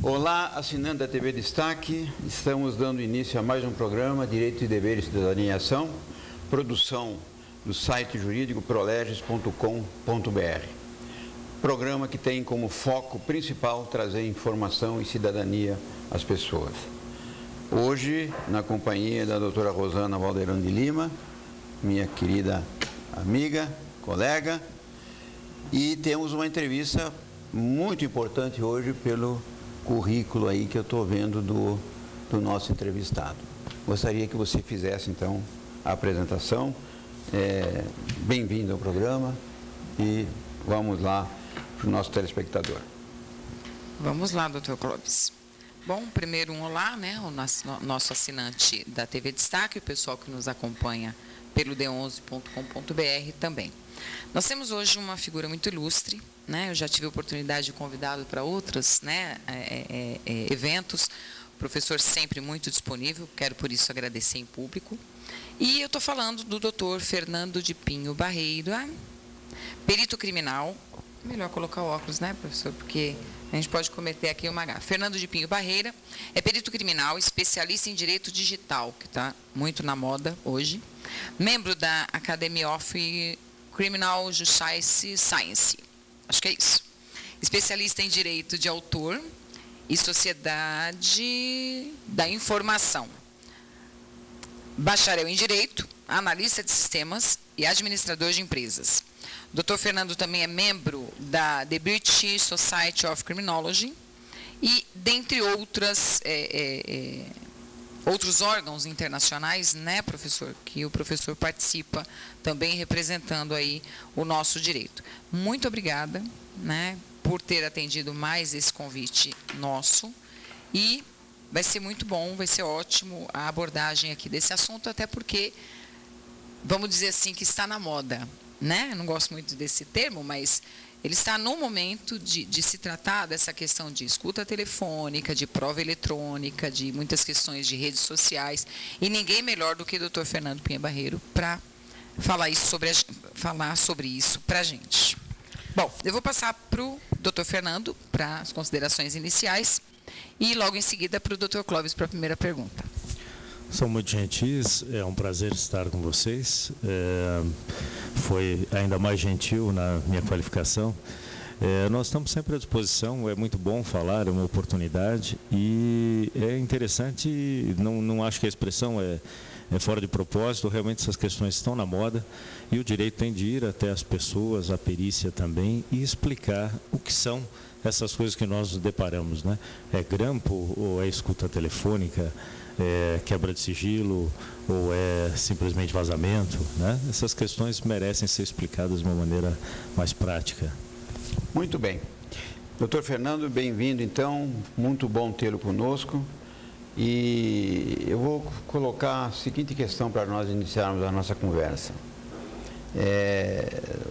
Olá, assinante da TV Destaque, estamos dando início a mais um programa Direitos e Deveres, Cidadania e Ação, produção do site jurídico proleges.com.br. Programa que tem como foco principal trazer informação e cidadania às pessoas. Hoje, na companhia da doutora Rosana Valdeirão de Lima, minha querida amiga, colega, e temos uma entrevista muito importante hoje pelo currículo aí que eu estou vendo do nosso entrevistado. Gostaria que você fizesse, então, a apresentação. Bem-vindo ao programa e vamos lá para o nosso telespectador. Vamos lá, doutor Clóvis. Bom, primeiro um olá, né, o nosso assinante da TV Destaque, o pessoal que nos acompanha pelo d11.com.br também. Nós temos hoje uma figura muito ilustre, né? Eu já tive a oportunidade de convidá-lo para outros, né, eventos. O professor sempre muito disponível, quero por isso agradecer em público. E eu estou falando do doutor Fernando de Pinho Barreira, perito criminal. Melhor colocar o óculos, né, professor, porque a gente pode cometer aqui uma gafe. Fernando de Pinho Barreira é perito criminal, especialista em direito digital, que está muito na moda hoje. Membro da Academy of Criminal Justice Science. Acho que é isso. Especialista em direito de autor e sociedade da informação. Bacharel em direito, analista de sistemas e administrador de empresas. Dr. Fernando também é membro da The British Society of Criminology e, dentre outros órgãos internacionais, né, professor, que o professor participa também representando aí o nosso direito. Muito obrigada, né, por ter atendido mais esse convite nosso e vai ser muito bom, vai ser ótimo a abordagem aqui desse assunto, até porque, vamos dizer assim, que está na moda, né? Eu não gosto muito desse termo, mas ele está no momento de se tratar dessa questão de escuta telefônica, de prova eletrônica, de muitas questões de redes sociais, e ninguém melhor do que o Dr. Fernando Pinho Barreiro para falar sobre isso para a gente. Bom, eu vou passar para o Dr. Fernando para as considerações iniciais e logo em seguida para o Dr. Clóvis para a primeira pergunta. São muito gentis, é um prazer estar com vocês. Foi ainda mais gentil na minha qualificação. Nós estamos sempre à disposição, é muito bom falar, é uma oportunidade e é interessante, não acho que a expressão é fora de propósito, realmente essas questões estão na moda e o direito tem de ir até as pessoas, a perícia também, e explicar o que são essas coisas que nós nos deparamos, né? É grampo ou é escuta telefônica? É quebra de sigilo ou é simplesmente vazamento, né? Essas questões merecem ser explicadas de uma maneira mais prática. Muito bem. Doutor Fernando, bem-vindo então, muito bom tê-lo conosco. E eu vou colocar a seguinte questão para nós iniciarmos a nossa conversa.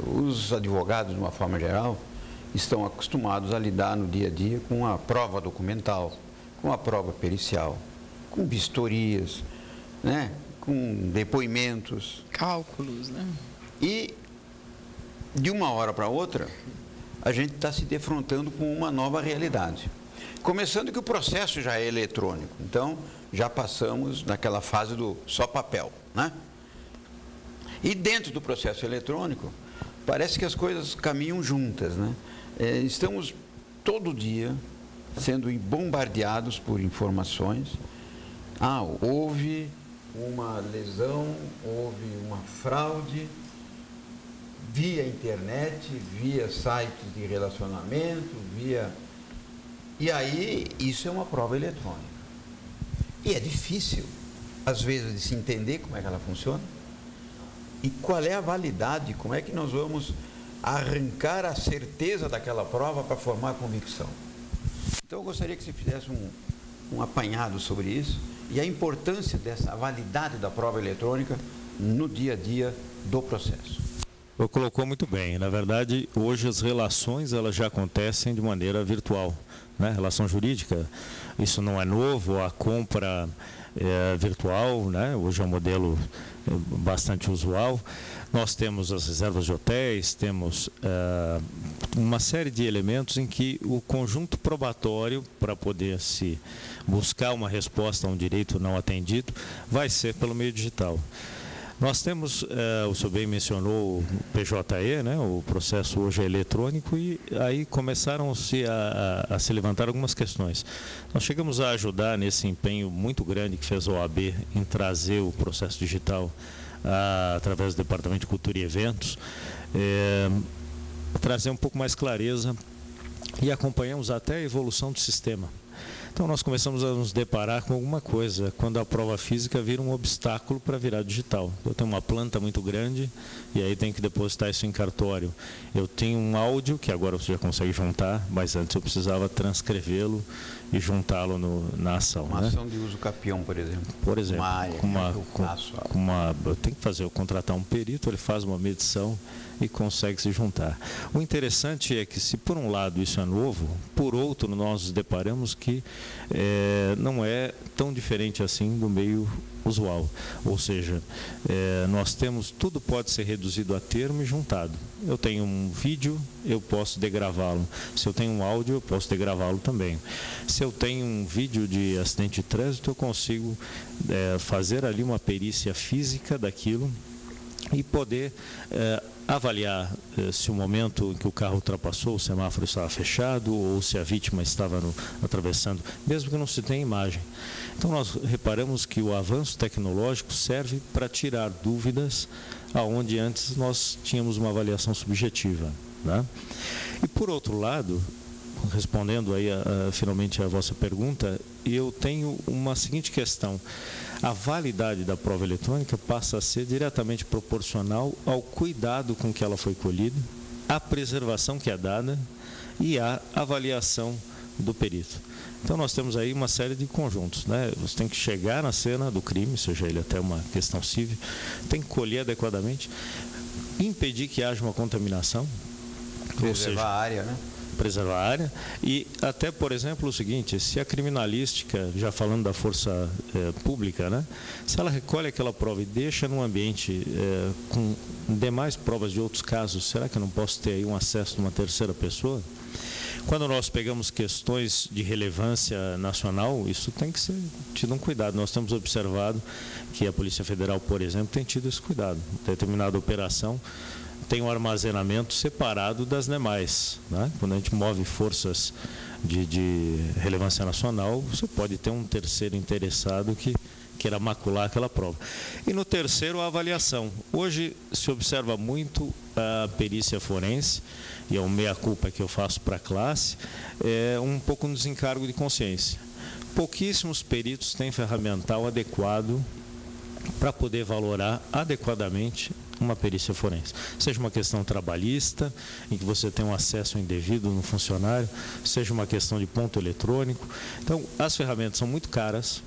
Os advogados, de uma forma geral, estão acostumados a lidar no dia a dia com a prova documental, com a prova pericial, com vistorias, né? Com depoimentos. Cálculos, né? E, de uma hora para outra, a gente está se defrontando com uma nova realidade. Começando que o processo já é eletrônico, então já passamos naquela fase do só papel, né? E dentro do processo eletrônico, parece que as coisas caminham juntas, né? Estamos todo dia sendo bombardeados por informações. Houve uma lesão, houve uma fraude via internet, via sites de relacionamento, E aí, isso é uma prova eletrônica. E é difícil, às vezes, de se entender como é que ela funciona. E qual é a validade, como é que nós vamos arrancar a certeza daquela prova para formar a convicção. Então, eu gostaria que você fizesse um apanhado sobre isso e a importância dessa validade da prova eletrônica no dia a dia do processo. O colocou muito bem. Na verdade, hoje as relações elas já acontecem de maneira virtual, né? Relação jurídica, isso não é novo, a compra virtual, né? Hoje é um modelo bastante usual, Nós temos as reservas de hotéis, temos uma série de elementos em que o conjunto probatório, para poder se buscar uma resposta a um direito não atendido, vai ser pelo meio digital. Nós temos, o senhor bem mencionou o PJE, né, o processo hoje é eletrônico, e aí começaram-se a se levantar algumas questões. Nós chegamos a ajudar nesse empenho muito grande que fez a OAB em trazer o processo digital através do Departamento de Cultura e Eventos, trazer um pouco mais clareza e acompanhamos até a evolução do sistema. Então nós começamos a nos deparar com alguma coisa, quando a prova física vira um obstáculo para virar digital. Eu tenho uma planta muito grande e aí tenho que depositar isso em cartório. Eu tenho um áudio, que agora você já consegue juntar, mas antes eu precisava transcrevê-lo e juntá-lo na ação. Uma né? ação de uso capião, por exemplo. Por exemplo, uma área, eu tenho que contratar um perito, ele faz uma medição e consegue se juntar. O interessante é que, se por um lado isso é novo, por outro nós nos deparamos que não é tão diferente assim do meio usual. Ou seja, nós temos, tudo pode ser reduzido a termo e juntado. Eu tenho um vídeo, eu posso degravá-lo. Se eu tenho um áudio, eu posso degravá-lo também. Se eu tenho um vídeo de acidente de trânsito, eu consigo fazer ali uma perícia física daquilo e poder avaliar se o momento em que o carro ultrapassou, o semáforo estava fechado ou se a vítima estava atravessando, mesmo que não se tenha imagem. Então nós reparamos que o avanço tecnológico serve para tirar dúvidas aonde antes nós tínhamos uma avaliação subjetiva, né? E por outro lado, respondendo aí finalmente a vossa pergunta, eu tenho uma seguinte questão. A validade da prova eletrônica passa a ser diretamente proporcional ao cuidado com que ela foi colhida, à preservação que é dada e à avaliação do perito. Então nós temos aí uma série de conjuntos, né? Você tem que chegar na cena do crime, seja ele até uma questão civil, tem que colher adequadamente, impedir que haja uma contaminação, preservar a área, né? Preservar a área e até, por exemplo, o seguinte, se a criminalística, já falando da força pública, né, se ela recolhe aquela prova e deixa num ambiente com demais provas de outros casos, será que eu não posso ter aí um acesso de uma terceira pessoa? Quando nós pegamos questões de relevância nacional, isso tem que ser tido um cuidado. Nós temos observado que a Polícia Federal, por exemplo, tem tido esse cuidado. Determinada operação tem um armazenamento separado das demais, né? Quando a gente move forças de relevância nacional, você pode ter um terceiro interessado que queira macular aquela prova. E no terceiro, a avaliação. Hoje se observa muito a perícia forense, e é uma meia-culpa que eu faço para a classe, um pouco no desencargo de consciência. Pouquíssimos peritos têm ferramental adequado para poder valorar adequadamente uma perícia forense. Seja uma questão trabalhista, em que você tem um acesso indevido no funcionário, seja uma questão de ponto eletrônico. Então, as ferramentas são muito caras,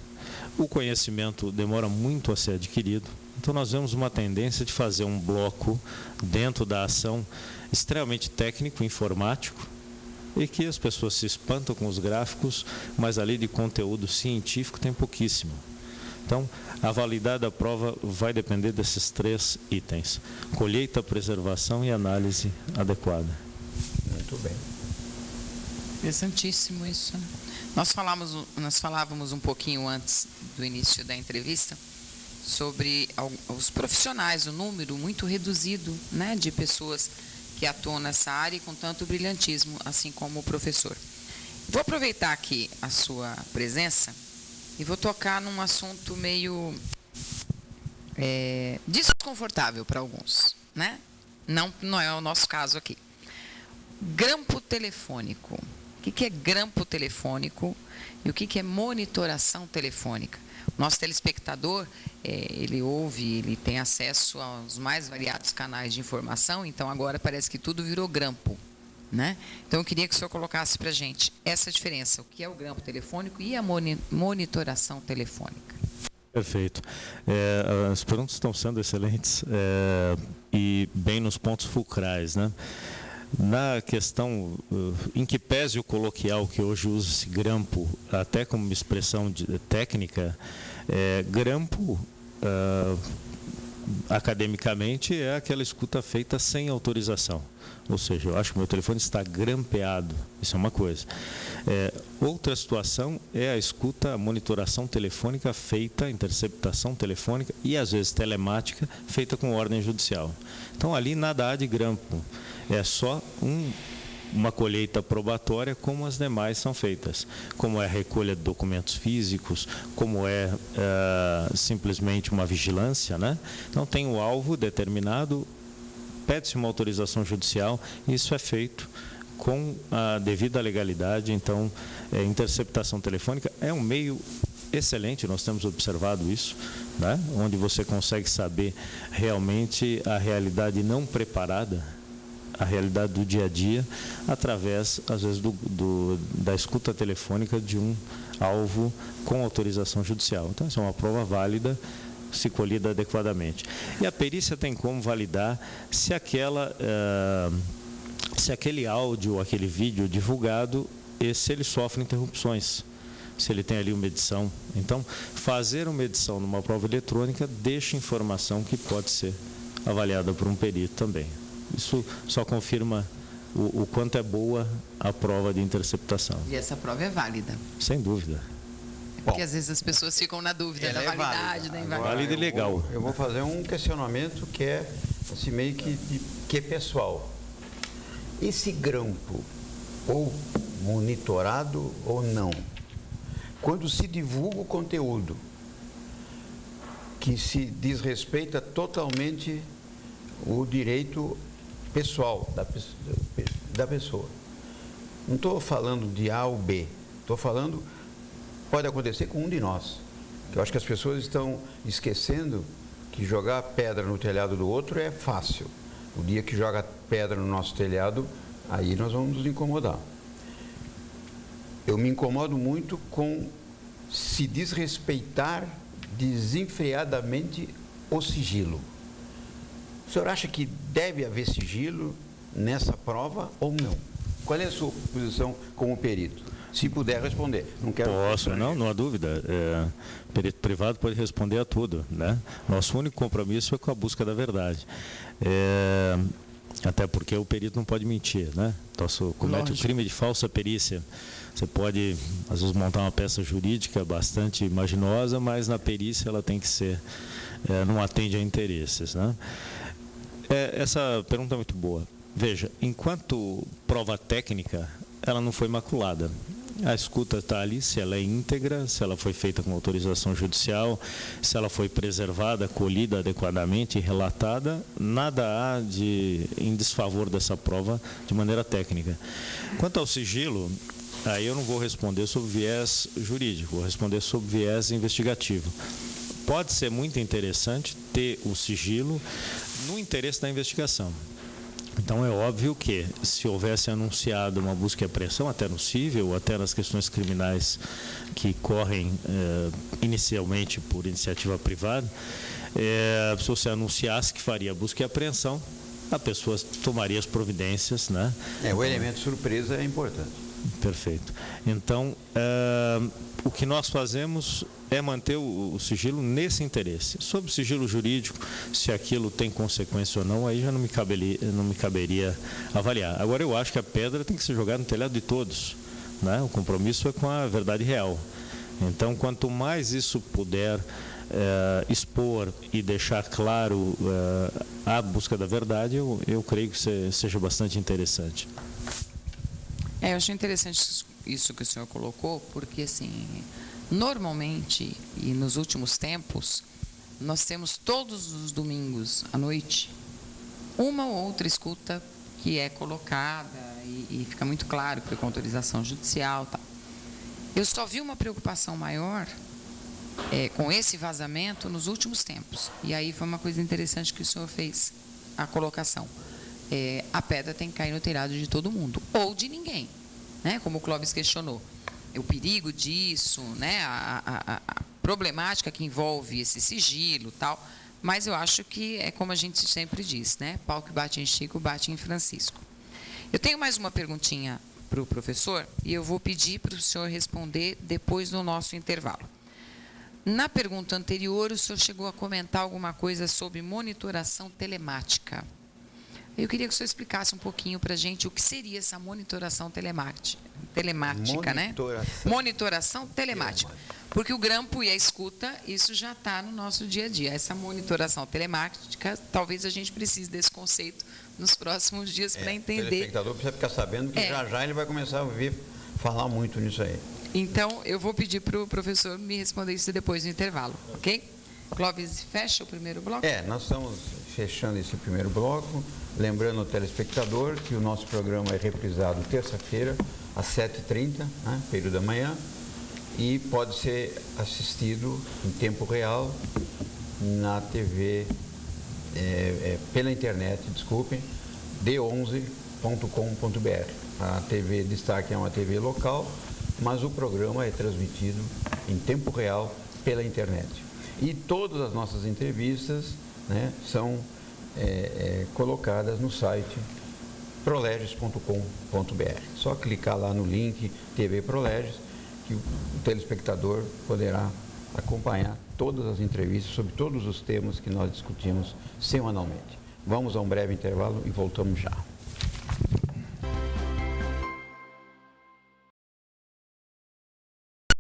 o conhecimento demora muito a ser adquirido. Então, nós vemos uma tendência de fazer um bloco dentro da ação extremamente técnico, informático, e que as pessoas se espantam com os gráficos, mas ali de conteúdo científico tem pouquíssimo. Então, a validade da prova vai depender desses 3 itens: colheita, preservação e análise adequada. Muito bem. Interessantíssimo isso. Nós falávamos um pouquinho antes do início da entrevista sobre os profissionais, o número muito reduzido, né, de pessoas que atuam nessa área e com tanto brilhantismo, assim como o professor. Vou aproveitar aqui a sua presença e vou tocar num assunto meio desconfortável para alguns, né? Não é o nosso caso aqui. Grampo telefônico. O que é grampo telefônico e o que é monitoração telefônica? O nosso telespectador, ele ouve, ele tem acesso aos mais variados canais de informação, então agora parece que tudo virou grampo, né? Então eu queria que o senhor colocasse para a gente essa diferença, o que é o grampo telefônico e a monitoração telefônica. Perfeito. As perguntas estão sendo excelentes e bem nos pontos fulcrais, né? Na questão, em que pese o coloquial que hoje usa-se grampo, até como expressão técnica, grampo academicamente, é aquela escuta feita sem autorização. Ou seja, eu acho que o meu telefone está grampeado. Isso é uma coisa. Outra situação é a escuta, a monitoração telefônica feita, interceptação telefônica e, às vezes, telemática, feita com ordem judicial. Então, ali nada há de grampo. É só uma colheita probatória, como as demais são feitas, como é a recolha de documentos físicos, como é simplesmente uma vigilância, né? Então, tem o alvo determinado, pede-se uma autorização judicial, e isso é feito com a devida legalidade. Então, interceptação telefônica é um meio excelente, nós temos observado isso, né? Onde você consegue saber realmente a realidade não preparada, a realidade do dia a dia, através, às vezes, da escuta telefônica de um alvo com autorização judicial. Então, isso é uma prova válida, se colhida adequadamente. E a perícia tem como validar se aquele áudio, aquele vídeo divulgado, se ele sofre interrupções, se ele tem ali uma edição. Então, fazer uma edição numa prova eletrônica deixa informação que pode ser avaliada por um perito também. Isso só confirma o quanto é boa a prova de interceptação. E essa prova é válida? Sem dúvida. Porque às vezes as pessoas ficam na dúvida da validade, da invalidade. Válida e legal. Eu vou fazer um questionamento que é assim, meio que pessoal. Esse grampo, ou monitorado ou não, quando se divulga o conteúdo que se desrespeita totalmente o direito pessoal da pessoa. Não estou falando de A ou B, estou falando, pode acontecer com um de nós. Eu acho que as pessoas estão esquecendo que jogar pedra no telhado do outro é fácil. O dia que joga pedra no nosso telhado, aí nós vamos nos incomodar. Eu me incomodo muito com se desrespeitar desenfreadamente o sigilo. O senhor acha que deve haver sigilo nessa prova ou não? Qual é a sua posição como perito? Se puder responder. Não quero. Posso, não há dúvida. Perito privado pode responder a tudo, né? Nosso único compromisso é com a busca da verdade. Até porque o perito não pode mentir, né? Então, se comete o crime de falsa perícia, você pode, às vezes, montar uma peça jurídica bastante imaginosa, mas na perícia ela tem que ser, não atende a interesses, né? Essa pergunta é muito boa. Veja, enquanto prova técnica, ela não foi maculada. A escuta está ali, se ela é íntegra, se ela foi feita com autorização judicial, se ela foi preservada, colhida adequadamente e relatada, nada há em desfavor dessa prova de maneira técnica. Quanto ao sigilo, aí eu não vou responder sobre viés jurídico, vou responder sobre viés investigativo. Pode ser muito interessante ter o sigilo no interesse da investigação. Então, é óbvio que, se houvesse anunciado uma busca e apreensão, até no cível, até nas questões criminais que correm inicialmente por iniciativa privada, se você anunciasse que faria busca e apreensão, a pessoa tomaria as providências, né? O elemento surpresa é importante. Perfeito. Então, o que nós fazemos é manter o sigilo nesse interesse. Sobre o sigilo jurídico, se aquilo tem consequência ou não, aí já não me caberia avaliar. Agora, eu acho que a pedra tem que ser jogada no telhado de todos, né? O compromisso é com a verdade real. Então, quanto mais isso puder expor e deixar claro a busca da verdade, eu creio que seja bastante interessante. Eu achei interessante isso que o senhor colocou, porque, assim, normalmente, e nos últimos tempos, nós temos todos os domingos à noite uma ou outra escuta que é colocada e fica muito claro que foi com autorização judicial. Tal. Eu só vi uma preocupação maior com esse vazamento nos últimos tempos. E aí foi uma coisa interessante que o senhor fez, a colocação. A pedra tem que cair no telhado de todo mundo, ou de ninguém, né? Como o Clóvis questionou. O perigo disso, né? A problemática que envolve esse sigilo, tal. Mas eu acho que é como a gente sempre diz, né? Pau que bate em Chico, bate em Francisco. Eu tenho mais uma perguntinha para o professor e eu vou pedir para o senhor responder depois do nosso intervalo. Na pergunta anterior, o senhor chegou a comentar alguma coisa sobre monitoração telemática. Eu queria que o senhor explicasse um pouquinho para a gente o que seria essa monitoração telemática, né? Monitoração telemática. Porque o grampo e a escuta, isso já está no nosso dia a dia. Essa monitoração telemática, talvez a gente precise desse conceito nos próximos dias para entender. O telespectador precisa ficar sabendo que já ele vai começar a ouvir falar muito nisso aí. Então, eu vou pedir para o professor me responder isso depois do intervalo, ok? Clóvis, fecha o primeiro bloco? Nós estamos fechando esse primeiro bloco. Lembrando ao telespectador que o nosso programa é reprisado terça-feira, às 7h30, né, período da manhã, e pode ser assistido em tempo real na TV, pela internet, desculpem, d11.com.br. A TV Destaque é uma TV local, mas o programa é transmitido em tempo real pela internet. E todas as nossas entrevistas, né, são colocadas no site proleges.com.br. Só clicar lá no link TV Proleges que o telespectador poderá acompanhar todas as entrevistas sobre todos os temas que nós discutimos semanalmente. Vamos a um breve intervalo e voltamos já.